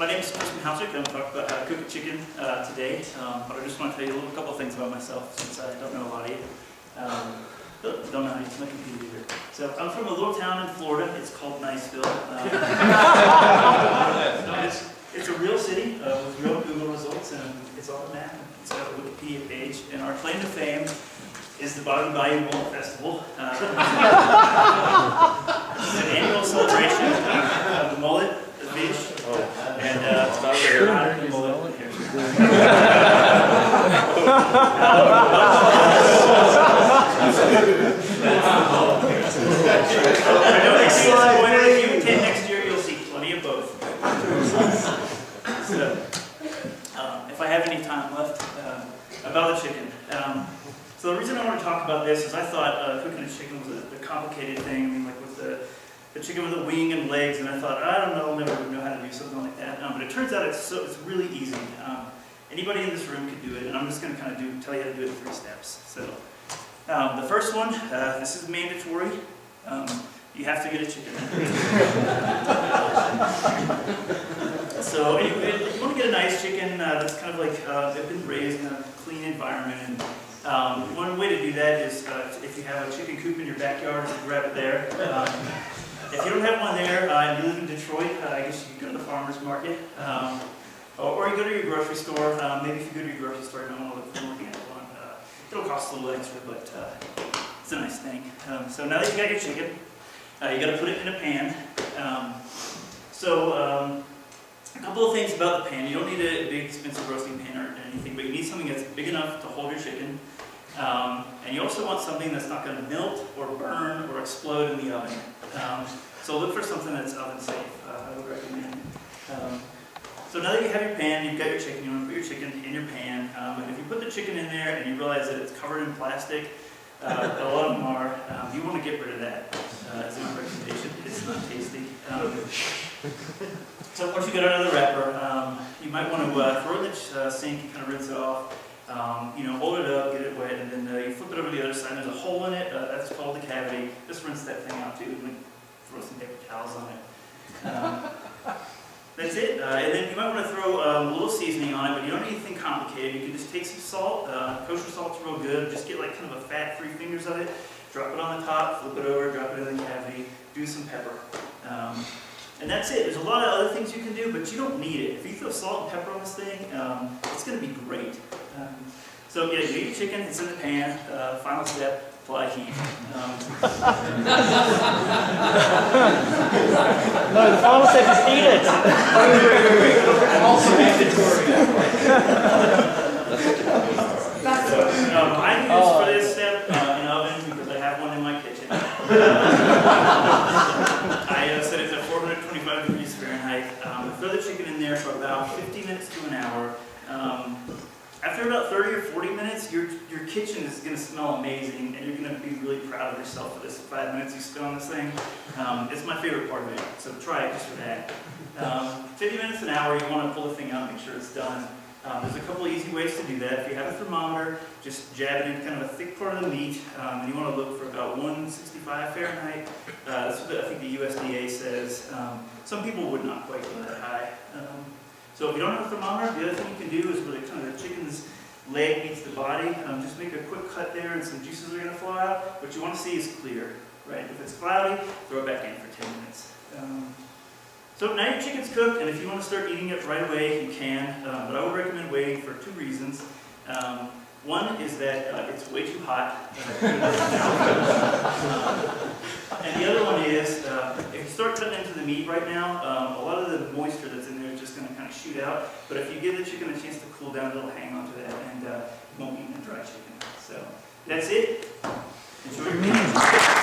My name is Mihalcik. I'm going to talk about how to cook a chicken today, but I just want to tell you a couple things about myself since I don't know a lot of you. Don't know how to use my computer either. So I'm from a little town in Florida. It's called Niceville. It's a real city with real Google results, and it's on the map. It's got a Wikipedia page, and our claim to fame is the Boggy Bayou Mullet Festival. It's an annual celebration of the mullet, the fish, and honored the mullet here. I know they see disappointed. If you attend next year, you'll see plenty of both. So, if I have any time left, about the chicken. So the reason I want to talk about this is I thought cooking a chicken was a complicated thing. I mean, like with the chicken with a wing and legs, and I thought, I don't know, I'll never know how to do something like that. But it turns out it's really easy. Anybody in this room can do it, and I'm just going to kind of tell you how to do it in 3 steps. So the first one, this is mandatory. You have to get a chicken. So anyway, you want to get a nice chicken that's kind of like they've been raised in a clean environment. And one way to do that is if you have a chicken coop in your backyard, you grab it there. If you don't have one there and you live in Detroit, I guess you can go to the farmer's market. Or you go to your grocery store. Maybe if you go to your grocery store, you don't want to look for an organic one. It'll cost a little extra, but it's a nice thing. So now that you got your chicken, you got to put it in a pan. A couple of things about the pan. You don't need a big expensive roasting pan or anything, but you need something that's big enough to hold your chicken. And you also want something that's not going to melt or burn or explode in the oven. So look for something that's oven safe, I would recommend. So now that you have your pan, you've got your chicken, you want to put your chicken in your pan. And if you put the chicken in there and you realize that it's covered in plastic, a lot of them are, you want to get rid of that. As a recommendation. It's not tasty. So once you get it out of the wrapper, you might want to throw it in the sink and kind of rinse it off. Hold it up, get it wet, and then you flip it over to the other side. There's a hole in it. That's called the cavity. Just rinse that thing out too, and throw some paper towels on it. That's it. And then you might want to throw a little seasoning on it, but you don't need anything complicated. You can just take some salt. Kosher salt's real good. Just get like kind of a fat 3 fingers of it. Drop it on the top, flip it over, drop it in the cavity, do some pepper. And that's it. There's a lot of other things you can do, but you don't need it. If you throw salt and pepper on this thing, it's going to be great. So yeah, you get your chicken, it's in the pan. Final step, apply heat. No, the final step is eat it. Also mandatory. I use for this step an oven because I have one in my kitchen. I set it to 425 degrees Fahrenheit. Throw the chicken in there for about 50 minutes to an hour. After about 30 or 40 minutes, your kitchen is going to smell amazing, and you're going to be really proud of yourself for this 5 minutes you spent on this thing. It's my favorite part of it, so try it just for that. 50 minutes an hour, you want to pull the thing out and make sure it's done. There's a couple of easy ways to do that. If you have a thermometer, just jab it in kind of a thick part of the meat, and you want to look for about 165 Fahrenheit. That's what I think the USDA says. Some people would not quite go that high. So if you don't have a thermometer, the other thing you can do is where the kind of the chicken's leg meets the body, just make a quick cut there and some juices are going to flow out. What you want to see is clear, right? If it's cloudy, throw it back in for 10 minutes. So now your chicken's cooked, and if you want to start eating it right away, you can, but I would recommend waiting for 2 reasons. One is that it's way too hot. And the other one is, if you start cutting into the meat right now, a lot of the moisture that's in there is just going to kind of shoot out, but if you give the chicken a chance to cool down, it'll hang on to that, and you won't eat a dry chicken. So that's it. Enjoy your meat.